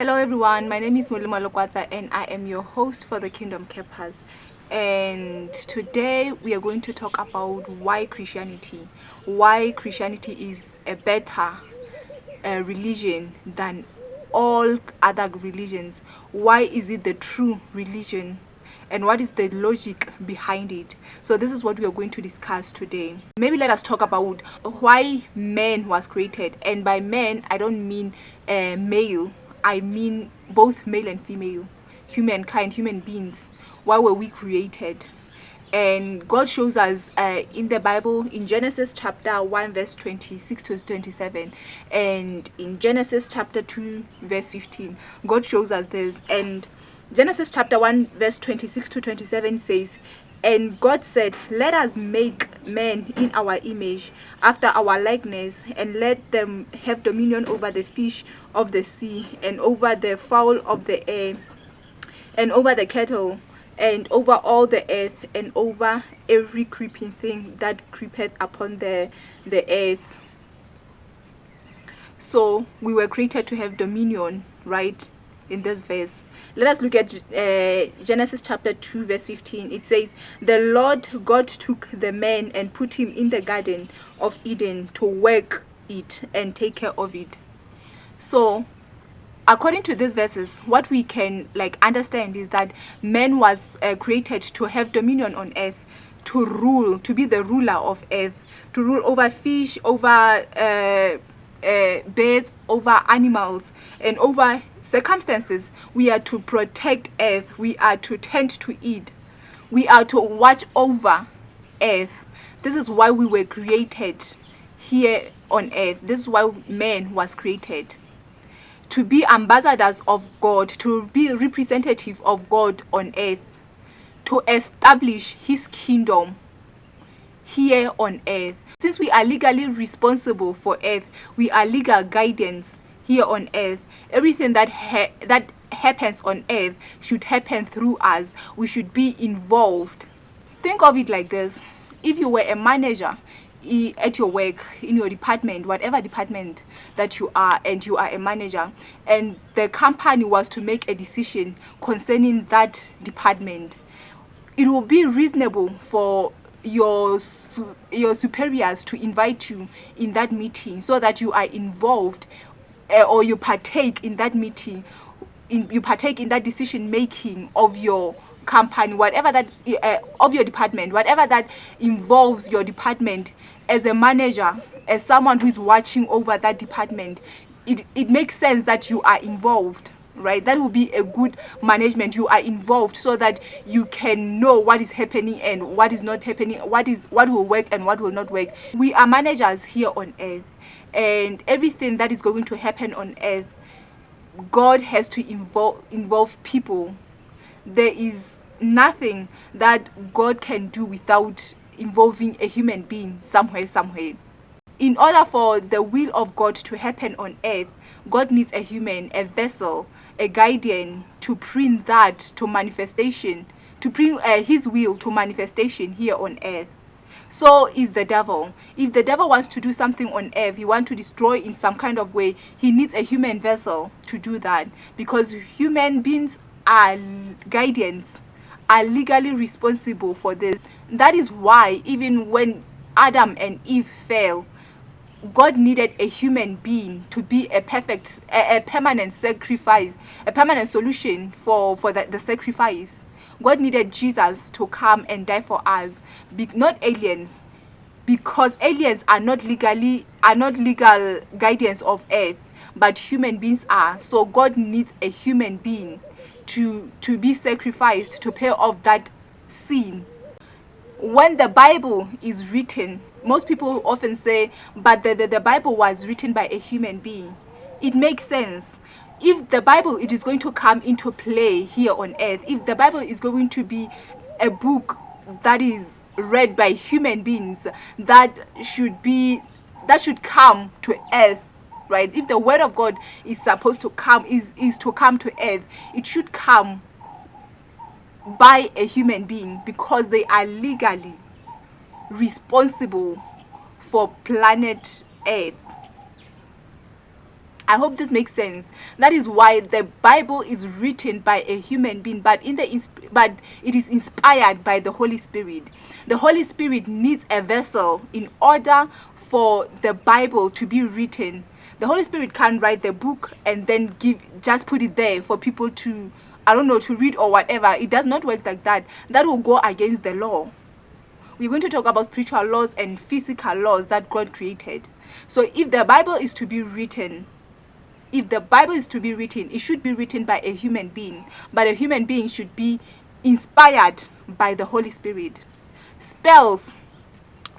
Hello everyone, my name is Mulima Lokwata and I am your host for the Kingdom Campus. And today we are going to talk about why Christianity is a better religion than all other religions. Why is it the true religion? And what is the logic behind it? So this is what we are going to discuss today. Maybe let us talk about why man was created. And by man, I don't mean male. I mean both male and female, humankind, human beings. Why were we created? And God shows us in the Bible in Genesis chapter 1 verse 26 to 27, and in Genesis chapter 2 verse 15. God shows us this. And Genesis chapter 1 verse 26 to 27 says, and God said, let us make man in our image, after our likeness, and let them have dominion over the fish of the sea, and over the fowl of the air, and over the cattle, and over all the earth, and over every creeping thing that creepeth upon the earth. So we were created to have dominion, right? In this verse, let us look at Genesis chapter 2 verse 15. It says, the Lord God took the man and put him in the garden of Eden to work it and take care of it. So according to these verses, what we can understand is that man was created to have dominion on earth, to rule, to be the ruler of earth, to rule over fish, over birds, over animals, and over circumstances. We are to protect earth, we are to tend to it, we are to watch over earth. This is why we were created here on earth. This is why man was created, to be ambassadors of God, to be representative of God on earth, to establish his kingdom here on earth. Since we are legally responsible for earth, we are legal guidance here on earth. Everything that happens on earth should happen through us. We should be involved. Think of it like this. If you were a manager at your work, in your department, whatever department that you are, and you are a manager, and the company was to make a decision concerning that department, it will be reasonable for your superiors to invite you in that meeting, so that you are involved, or you partake in that meeting, you partake in that decision making of your company, whatever that of your department, whatever that involves your department. As a manager, as someone who is watching over that department, it makes sense that you are involved, right? That will be a good management. You are involved so that you can know what is happening and what is not happening, what will work and what will not work. We are managers here on earth, and everything that is going to happen on earth, God has to involve people. There is nothing that God can do without involving a human being somewhere. In order for the will of God to happen on earth, God needs a human, a vessel, a guardian to bring that to manifestation, to bring his will to manifestation here on earth. So is the devil. If the devil wants to do something on earth, he wants to destroy in some kind of way, he needs a human vessel to do that, because human beings are guardians, are legally responsible for this. That is why even when Adam and Eve fell, God needed a human being to be a perfect, a permanent sacrifice, a permanent solution for the sacrifice. God needed Jesus to come and die for us, not aliens, because aliens are not legal guardians of earth, but human beings are. So God needs a human being to be sacrificed to pay off that sin. When the Bible is written, most people often say, but the Bible was written by a human being. It makes sense. If the Bible, it is going to come into play here on earth, if the Bible is going to be a book that is read by human beings, that should come to earth, right? If the word of God is supposed to come, is to come to earth, it should come by a human being, because they are legally responsible for planet earth. I hope this makes sense. That is why the Bible is written by a human being, but but it is inspired by the Holy Spirit. The Holy Spirit needs a vessel in order for the Bible to be written. The Holy Spirit can't write the book and then just put it there for people to, I don't know, to read or whatever. It does not work like that. That will go against the law. We're going to talk about spiritual laws and physical laws that God created. So if the Bible is to be written, it should be written by a human being, but a human being should be inspired by the Holy Spirit. Spells,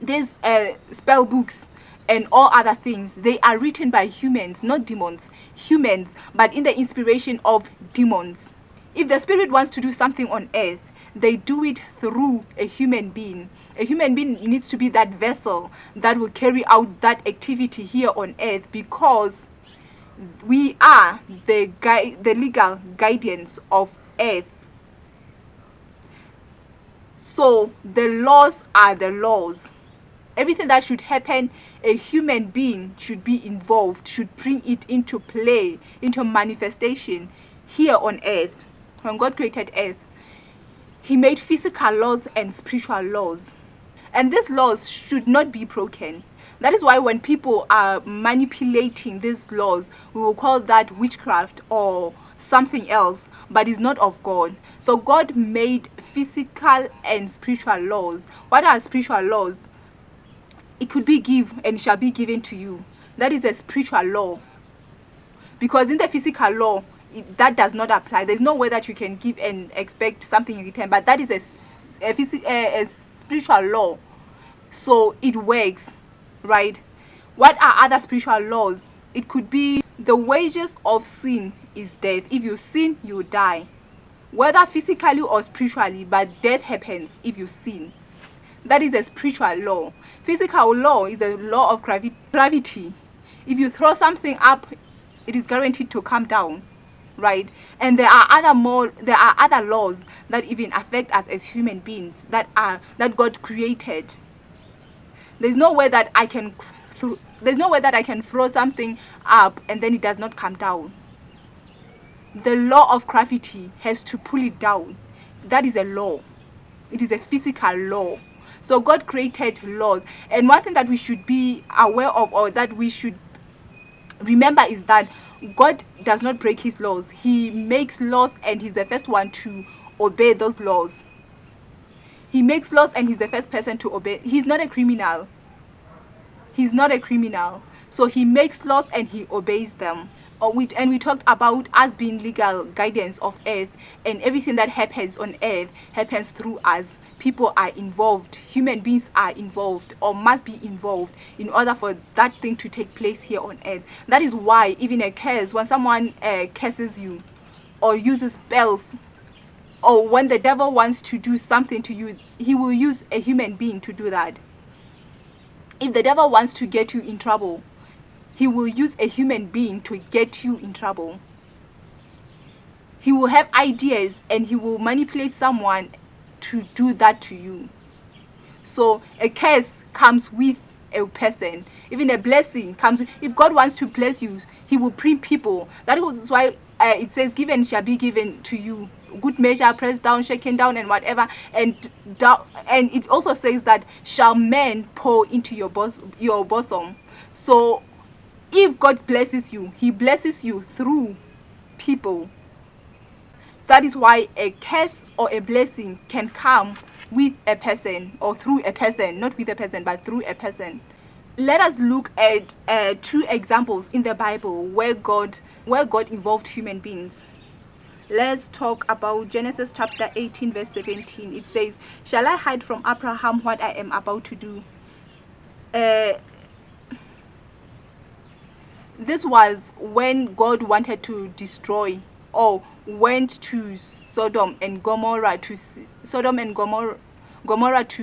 these spell books and all other things, they are written by humans, not demons. Humans, but in the inspiration of demons. If the Spirit wants to do something on earth, they do it through a human being. A human being needs to be that vessel that will carry out that activity here on earth, because we are the legal guidance of earth. So the laws are the laws. Everything that should happen, a human being should be involved, should bring it into play, into manifestation here on earth. When God created earth, He made physical laws and spiritual laws. And these laws should not be broken. That is why when people are manipulating these laws, we will call that witchcraft or something else, but it's not of God. So God made physical and spiritual laws. What are spiritual laws? It could be give and it shall be given to you. That is a spiritual law. Because in the physical law, that does not apply. There's no way that you can give and expect something in return, but that is a spiritual law. So it works, right? What are other spiritual laws? It could be the wages of sin is death. If you sin, you die, whether physically or spiritually, but death happens if you sin. That is a spiritual law. Physical law is a law of gravity. If you throw something up, it is guaranteed to come down, right? And there are other laws that even affect us as human beings that God created. There's no way that I can throw something up and then it does not come down. The law of gravity has to pull it down. That is a law. It is a physical law. So God created laws, and one thing that we should be aware of, or that we should remember, is that God does not break His laws. He makes laws and He's the first one to obey those laws. He makes laws and He's the first person to obey. He's not a criminal. So He makes laws and He obeys them. And we talked about us being legal guidance of earth, and everything that happens on earth happens through us. People are involved, human beings are involved, or must be involved, in order for that thing to take place here on earth. That is why even a curse, when someone curses you or uses spells, or when the devil wants to do something to you, he will use a human being to do that. If the devil wants to get you in trouble, he will use a human being to get you in trouble. He will have ideas and he will manipulate someone to do that to you. So a curse comes with a person. Even a blessing comes. If God wants to bless you, He will bring people. That is why it says, "Given shall be given to you, good measure, pressed down, shaken down, and whatever." And it also says that shall men pour into your bosom. So if God blesses you, He blesses you through people. That is why a curse or a blessing can come with a person, or through a person, not with a person, but through a person. Let us look at two examples in the Bible where God involved human beings. Let's talk about Genesis chapter 18 verse 17. It says, "Shall I hide from Abraham what I am about to do?" This was when God wanted to destroy, or went to Sodom and Gomorrah to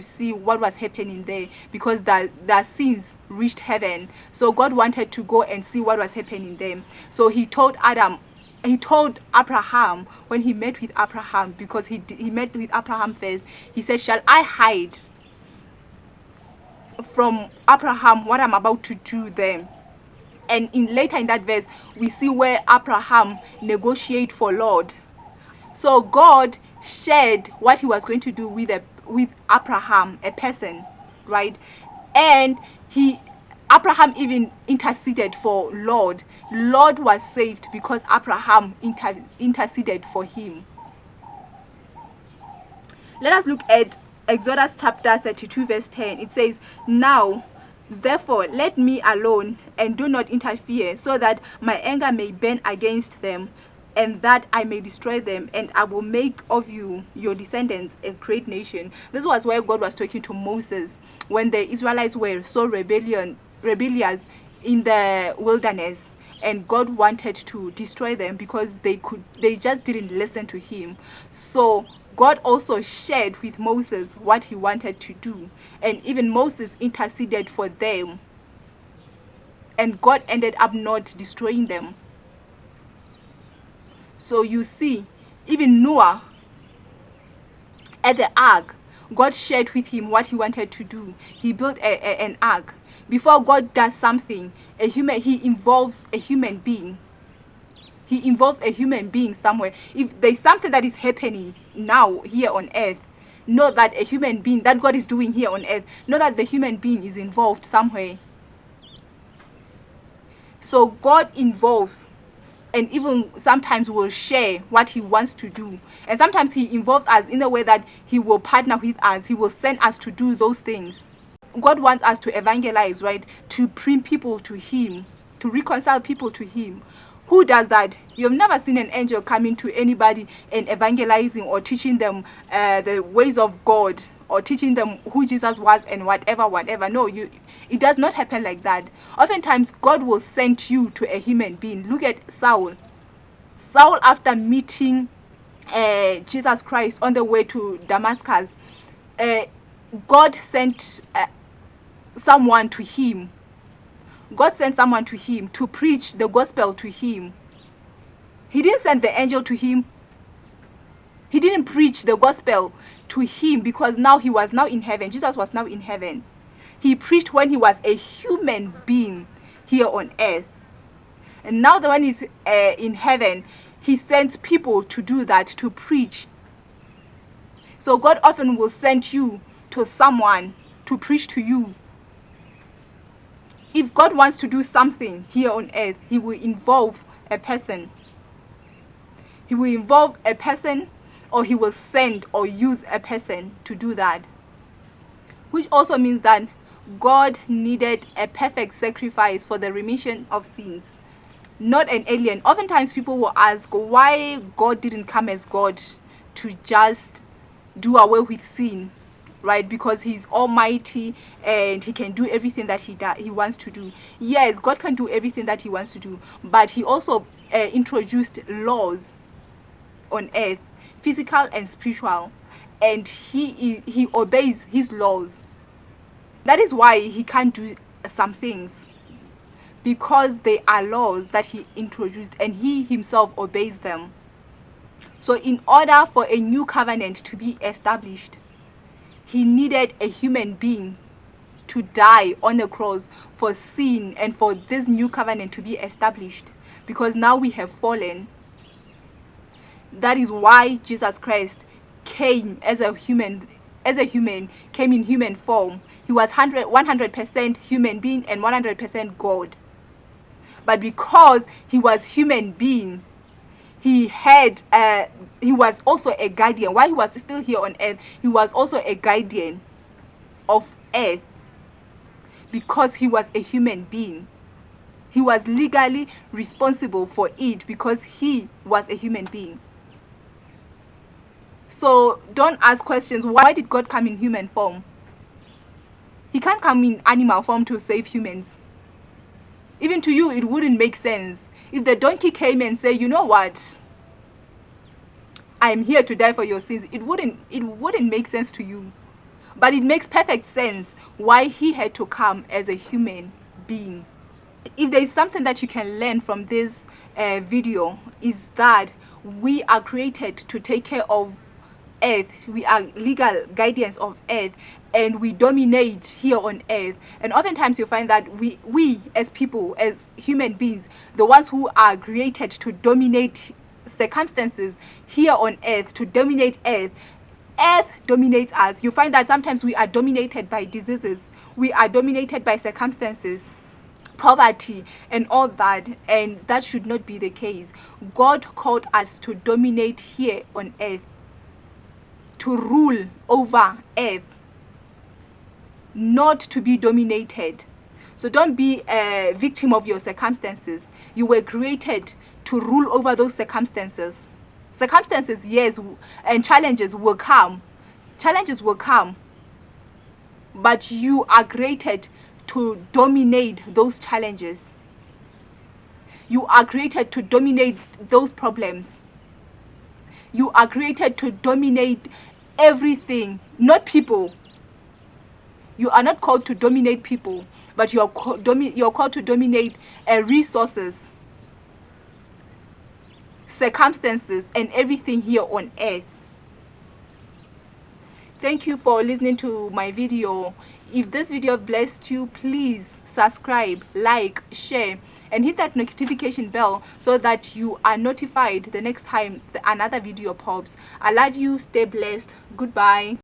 see what was happening there, because their sins reached heaven. So God wanted to go and see what was happening there. So He told Abraham, when He met with Abraham, because he met with Abraham first, He said, "Shall I hide from Abraham what I'm about to do there?" And later in that verse, we see where Abraham negotiate for Lord. So God shared what he was going to do with Abraham, a person, right? And Abraham even interceded for Lord. Lord was saved because Abraham interceded for him. Let us look at Exodus chapter 32 verse 10. It says, "Now therefore let me alone and do not interfere, so that my anger may burn against them, and that I may destroy them, and I will make of you, your descendants, a great nation." This was where God was talking to Moses when the Israelites were so rebellious in the wilderness, and God wanted to destroy them because they just didn't listen to him. So God also shared with Moses what he wanted to do, and even Moses interceded for them, and God ended up not destroying them. So you see, even Noah at the ark, God shared with him what he wanted to do. He built an ark. Before God does something, he involves a human being. He involves a human being somewhere. If there's something that is happening now here on earth, know that a human being that God is doing here on earth, know that the human being is involved somewhere. So God involves, and even sometimes will share what he wants to do. And sometimes he involves us in a way that he will partner with us. He will send us to do those things. God wants us to evangelize, right? To bring people to him, to reconcile people to him. Who does that? You've never seen an angel coming to anybody and evangelizing or teaching them the ways of God, or teaching them who Jesus was and whatever. No, it does not happen like that. Oftentimes, God will send you to a human being. Look at Saul. Saul, after meeting Jesus Christ on the way to Damascus, God sent someone to him. God sent someone to him to preach the gospel to him. He didn't send the angel to him. He didn't preach the gospel to him because now he was now in heaven. Jesus was now in heaven. He preached when he was a human being here on earth. And now that when he's in heaven, he sends people to do that, to preach. So God often will send you to someone to preach to you. If God wants to do something here on earth, he will involve a person. He will involve a person, or he will send or use a person to do that. Which also means that God needed a perfect sacrifice for the remission of sins, not an alien. Oftentimes people will ask why God didn't come as God to just do away with sin, right? Because he's almighty and he can do everything that he wants to do. Yes, God can do everything that he wants to do, but he also introduced laws on earth, physical and spiritual, and he obeys his laws. That is why he can't do some things, because they are laws that he introduced and he himself obeys them. So in order for a new covenant to be established, he needed a human being to die on the cross for sin and for this new covenant to be established, because now we have fallen. That is why Jesus Christ came as a human, came in human form. He was 100% human being and 100% God. But because he was human being, he was also a guardian. While he was still here on earth, he was also a guardian of earth, because he was a human being. He was legally responsible for it because he was a human being. So don't ask questions. Why did God come in human form? He can't come in animal form to save humans. Even to you, it wouldn't make sense. If the donkey came and said, you know what, I'm here to die for your sins, it wouldn't make sense to you. But it makes perfect sense why he had to come as a human being. If there is something that you can learn from this video, is that we are created to take care of earth, we are legal guardians of earth, and we dominate here on earth. And oftentimes you find that we as people, as human beings, the ones who are created to dominate circumstances here on earth, to dominate earth dominates us. You find that sometimes we are dominated by diseases, we are dominated by circumstances, poverty, and all that, and that should not be the case. God called us to dominate here on earth, to rule over earth, not to be dominated. So don't be a victim of your circumstances. You were created to rule over those circumstances. Circumstances, yes, and challenges will come. Challenges will come, but you are created to dominate those challenges. You are created to dominate those problems. You are created to dominate everything, not people. You are not called to dominate people, but you're called to dominate resources, circumstances, and everything here on earth. Thank you for listening to my video. If this video blessed you, please subscribe, like, share, and hit that notification bell so that you are notified the next time another video pops. I love you. Stay blessed. Goodbye.